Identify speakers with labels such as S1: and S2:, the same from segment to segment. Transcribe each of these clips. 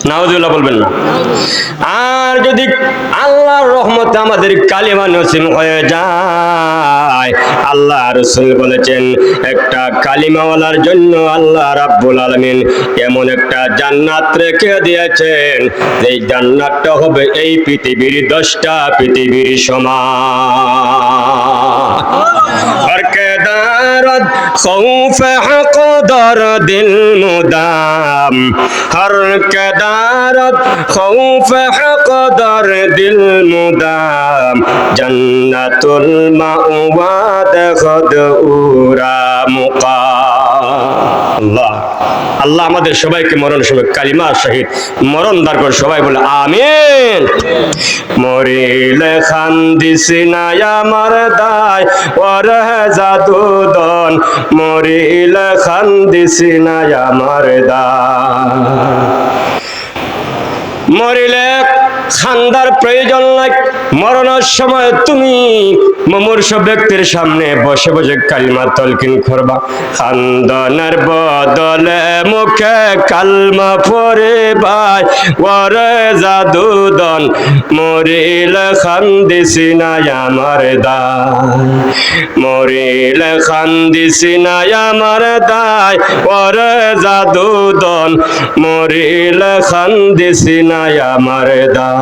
S1: নাউজুবিল্লাহ বলবেন না। আর যদি আল্লাহর রহমতে আমাদের কালিমা নসিব হয়ে যায়, আল্লাহ রাসূল বলেছেন একটা কালিমাওয়ালার জন্য আল্লাহ রাব্বুল আলামিন এমন একটা জান্নাত রেখে দিয়েছেন, এই জান্নাতটা হবে এই পৃথিবীর 10টা পৃথিবীর সমান। দারদ খৌফ হক দরদিল মুদাম হর কে দারদ খৌফ হক দরদিল মুদাম জান্নাতুল মাওয়া দেখদ উরা মুকাম। আল্লাহ আল্লাহ আমাদের সবাইকে মরণ সময় কালিমার সহিত মরণ দান করে, সবাই বলে আমিন। মরিলে খান্দিসি না আমার দায় ওরে জাদুদন, মরিলে খান্দিসি না আমার দায়। মরিলে খান্দার প্রয়োজন নাই, মরণের সময় তুমি মুমূর্ষ ব্যক্তির সামনে বসে বসে কালিমা তলকিন করবা। খান্দনের বদলে মুখে কালমা পড়ে ভাই ওরে জাদুদন, মরিলে খান্দিসি না আমার দায়, মরিলে খান্দিসি না আমার দায় ওরে জাদুদন, মরিলে খান্দিসি না আমার দায়।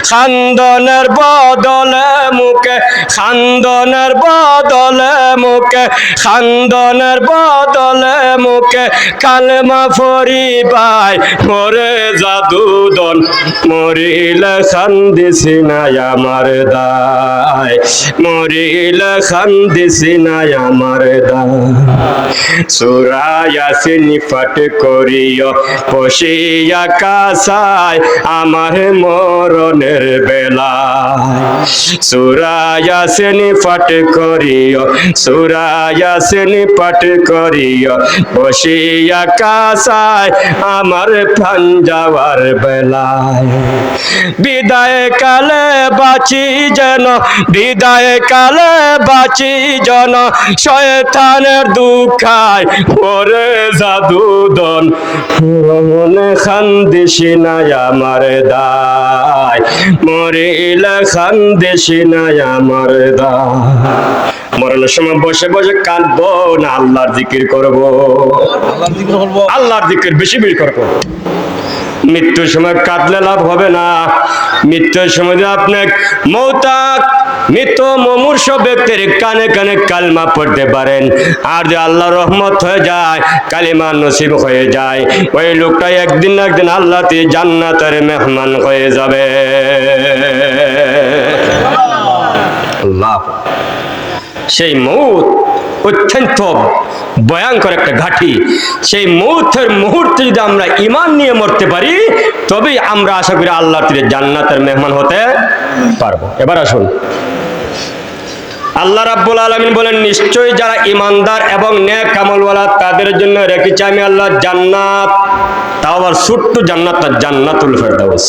S1: খান্দনের বদলে মুখে, খান্দনের বদলে মুখে, খান্দনের বদলে মুখে কালেমা পড়িবাই ওরে জাদুদন, মরিলে খান্দিসি না আমার দায়, মরিলে খান্দিসি না আমার দায়। সূরা ইয়াসিন পাঠ করিও বসিয়া কাসায় আমার মরণের বেলায়, সূরা ইয়াসিন পাঠ করিও, সূরা ইয়াসিন পাঠ করিও বসিয়া কাসায় আমার প্রাণ যাওয়ার বেলায়। বিদায় কালে বাঁচি যেন, বিদায় কালে বাঁচি যেন শয়তানের দুঃখায় ওরে জাদুদন, মনে খান্দিসি না আমার দায়, মরিলে খান্দিসি না আমার দায়। মরণের সময় বসে বসে কাঁদবো না আল্লাহর জিকির করবো, আল্লাহর জিকির বেশি বেশি করবো। মৃত্যুর সময় কাঁদলে লাভ হবে না। মৃত্যুর সময় আপনি মৃত মুমূর্ষ ব্যক্তির কানে কানে কালমা পড়তে পারেন, আর যে আল্লাহ রহমত হয়ে যায়, কালিমা নসিব হয়ে যায়, ওই লোকটা একদিন না একদিন আল্লাহ জান্নাতের মেহমান হয়ে যাবে। আল্লাহ, সেই মউত অত্যন্ত ভয়ঙ্কর একটা ঘাঁটি। সেই মউতের মুহূর্তে যদি আমরা ঈমান নিয়ে মরতে পারি, তবেই আমরা আশা করি আল্লাহর জান্নাতের মেহমান হতে পারবো। এবার আসুন, আল্লাহ রাব্বুল আলামিন বলেন নিশ্চয়ই যারা ঈমানদার এবং নেক আমলওয়ালা তাদের জন্য রেখেছি আমি আল্লাহ জান্নাত, তাও আবার ছোট্ট জান্নাত, জান্নাতুল ফেরদাউস,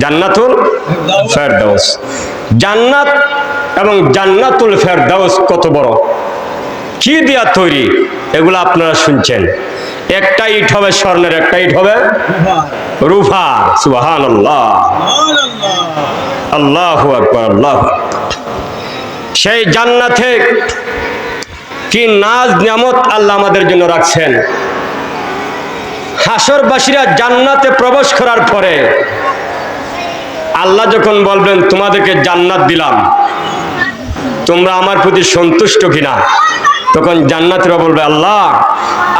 S1: জান্নাতুল ফেরদাউস। জান্নাত এবং জান্নাতুল ফেরদাউস কত বড়, কি দিয়া তৈরি এগুলো আপনারা শুনছেন। একটা ইট হবে স্বর্ণের, একটা ইট হবে রূপা। সুবহানাল্লাহ, আল্লাহু আকবার, আল্লাহু আকবার। সেই জান্নাতে কি নাজ নিয়ামত আল্লাহ আমাদের জন্য রাখছেন। হাসরবাসীরা জান্নাতে প্রবেশ করার পরে আল্লাহ যখন বলবেন তোমাদেরকে জান্নাত দিলাম, তোমরা আমার প্রতি সন্তুষ্ট কিনা, তখন জান্নাতীরা বলবে আল্লাহ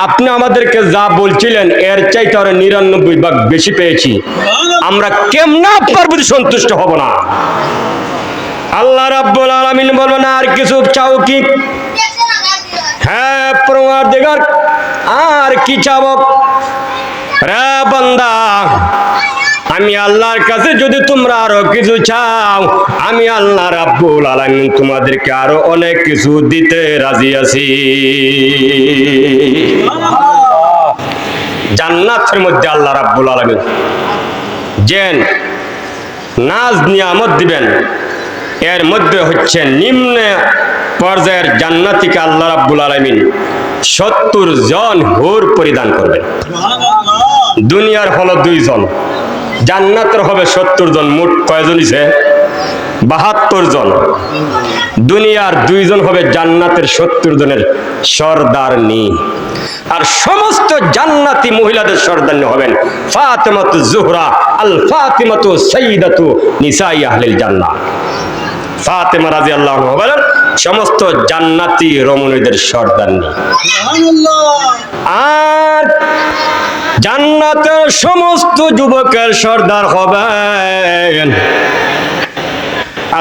S1: আপনি আমাদেরকে যা বলছিলেন এর চাইতে আরো 99 ভাগ বেশি পেয়েছি, আমরা কেমনে আপনার প্রতি সন্তুষ্ট হব না। আল্লাহ রাব্বুল আলামিন বলবেন আর কিছু চাও কি? হ্যাঁ পরওয়ারদিগার, আর কি চাও রে বান্দা? আমি আল্লাহর কাছে যদি তোমরা আরো কিছু চাও, আমি আল্লাহ রাব্বুল আলামিন তোমাদেরকে আরো অনেক কিছু দিতে রাজি আছি। জান্নাতের মধ্যে আল্লাহ রাব্বুল আলামিন যে নাজ নিয়ামত দিবেন, এর মধ্যে হচ্ছে নিম্ন পর্যায়ের জান্নাতীকে আল্লাহ রাব্বুল আলামিন 70 জন হুর পরিধান করবেন। দুনিয়ার হলো 2 জন, জান্নাতের হবে 70 জন। মোট কয়জন হইছে? 72 জন। দুনিয়ার 2 জন হবে জান্নাতের 70 জনের সরদারনি। আর সমস্ত জান্নাতি মহিলাদের সরদারনি হবেন ফাতেমাতু জোহরা আল ফাতিমাতু সাইয়্যিদাতু নিসাই আহলিল জান্নাহ। ফাতেমা রাদিয়াল্লাহু আনহা বলেন সমস্ত জান্নাতি রমণীদের সরদারনি। আর জান্নাতের সমস্ত যুবকের সর্দার হবেন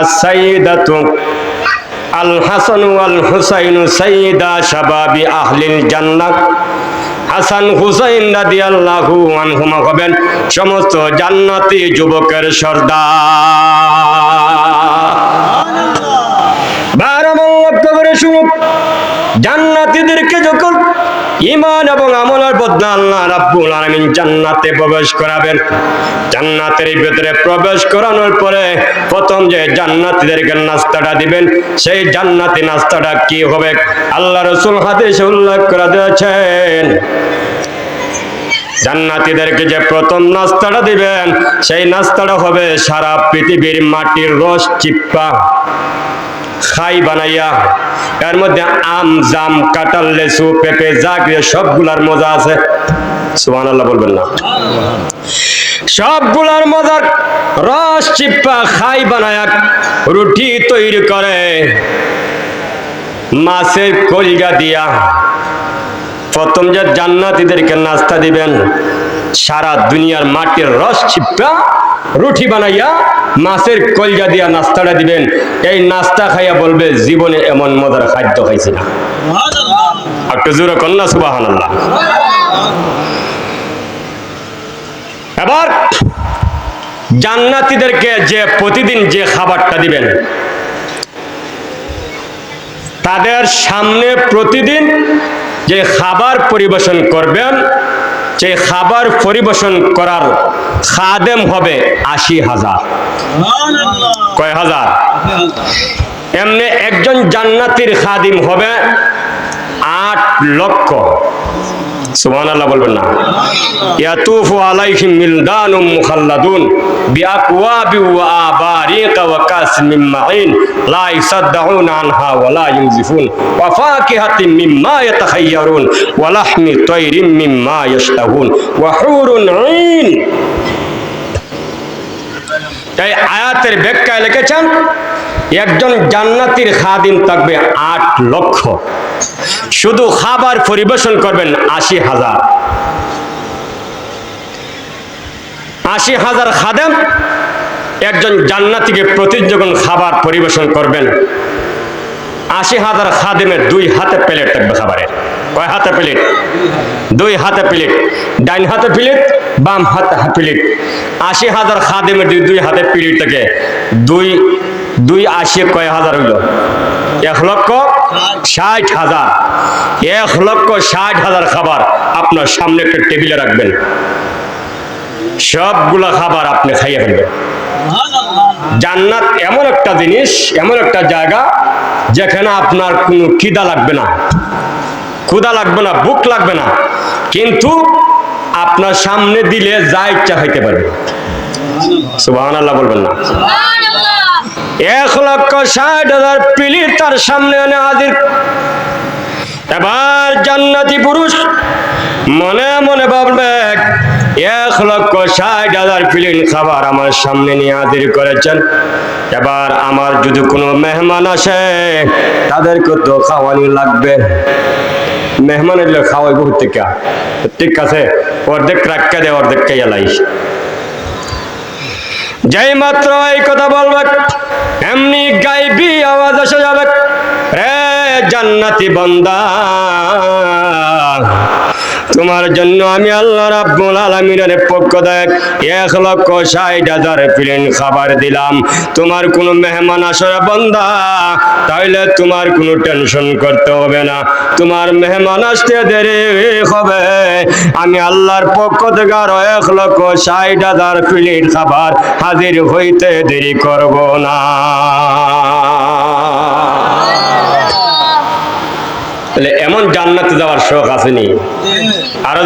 S1: as-sayyidatu al-hasan wal-husayn sayyida shababi ahlil jannah। Hasan Hussain রাদিয়াল্লাহু আনহুমা হবেন সমস্ত জান্নাতি যুবকের সর্দার। লক্ষ্য করে শুনুন, জান্নাতীদেরকে যখন ঈমান এবং আমলের বদলে আল্লাহ রাব্বুল আলামিন জান্নাতে প্রবেশ করাবেন, জান্নাতের ভিতরে প্রবেশ করানোর পরে প্রথম যে জান্নাতীদেরকে নাস্তাটা দিবেন, সেই জান্নাতি নাস্তাটা কি হবে? আল্লাহ রাসূল হাদিসে উল্লেখ করে দিয়েছেন, জান্নাতীদেরকে যে প্রথম নাস্তাটা দিবেন সেই নাস্তাটা হবে সারা পৃথিবীর মাটির রস চিপ্পা খাই বানাইয়া, এর মধ্যে আম জাম কাঁঠাল লেচু পেঁপে যা কিছু সবগুলার মজা আছে, সুবহানাল্লাহ বলবেন না? সবগুলার মজার রস চিপ্পা খাই বানায়া রুটি তৈরি করে মাছের কলিজা দিয়া প্রথম যে জান্নাতীদেরকে নাস্তা দিবেন, সারা দুনিয়ার মাটির রস চিপ্পা রুটি বানাইয়া মাছের কলিজা দিয়া নাস্তাটা দিবেন। এই নাস্তা খাইয়া বলবে জীবনে এমন মজার খাদ্য খাইছি না। একটু জোরে কন্যা সুবহানাল্লাহ। এবার জান্নাতীদেরকে যে প্রতিদিন যে খাবারটা দিবেন, তাদের সামনে প্রতিদিন যে খাবার পরিবেশন করবেন, যে খাবার পরিবেশন করার খাদেম হবে 80,000। কয় হাজার? এমনি একজন জান্নাতীর খাদিম হবে 8 লক্ষ। সুবহানাল্লাহ বলবেন না? ইয়াতুফু আলাইহিম মিলদানুম মুখাল্লাদুন বিআকওয়াবি ওয়া আবারিকা ওয়া কাসমিম মিন মাইন লা ইয়াসাদদাউনা আনহা ওয়া লা ইউজিফুন ওয়া ফাকিহাতিন মিম্মা ইয়াতাখায়্যারুন ওয়া লাহমি তায়রিম মিম্মা ইয়াশতাহুন ওয়া হুরুন আইন। এই আয়াতের ব্যাখ্যায় লিখেছেন একজন জান্নাতীর খাদিম থাকবে 8 লক্ষ, শুধু খাবার পরিবেশন করবেন 80,000। 80,000 খাদেম একজন জান্নাতীকে প্রতিদিন যখন খাবার পরিবেশন করবেন, 80,000 খাদেমের 2 হাতে প্লেট থাকবে খাবারের। কয় হাতে প্লেট? 2 হাতে প্লেট, ডাইন হাতে প্লেট, বাম হাতে প্লেট। 80,000 খাদেমের 2 হাতে প্লেট থাকে। 2 80 কয় হাজার হইল? 1,60,000। 1,60,000 খাবার আপনার সামনে একটা টেবিলে রাখবেন, সবগুলা খাবার আপনি খাইয়ে ফেলবেন। জান্নাত এমন একটা জিনিস, এমন একটা জায়গা যেখানে আপনার কোনো খিদা লাগবে না, ক্ষুধা লাগবে না, ভুক লাগবে না, কিন্তু আপনার সামনে দিলে যা ইচ্ছা খাইতে পারবে। সুবহানাল্লাহ বলবেন না? 1,60,000 প্লেট তার সামনে এনে হাজির। এবার জান্নাতি পুরুষ মনে মনে ভাববে 1,60,000 প্লেট খাবার আমার সামনে নিয়ে হাজির করেছেন, এবার আমার যদি কোনো মেহমান আসে তাদেরকে তো খাওয়ানি লাগবে। মেহমান এলে খাওয়াই বহুত থেকে, ঠিক আছে, অর্ধেক রাখা দেয়, অর্ধেক খাইয়া লাই। যেই মাত্র এই কথা বলবে এমনি গায়বী আওয়াজ এসে যাবে, রে জান্নাতি বান্দা, তোমার জন্য আমি আল্লাহ রাব্বুল আলামিনের পক্ষ থেকে 1,60,000 প্লেট খাবার দিলাম। তোমার কোনো মেহমান আসরে বান্দা, তাহলে তোমার কোনো টেনশন করতে হবে না, তোমার মেহমান আসতে দেরি হবে, আমি আল্লাহর পক্ষ থেকে আরো 1,60,000 প্লেট খাবার হাজির হইতে দেরি করব না। তাহলে এমন জান্নাতে যাওয়ার শখ আসেনি? আর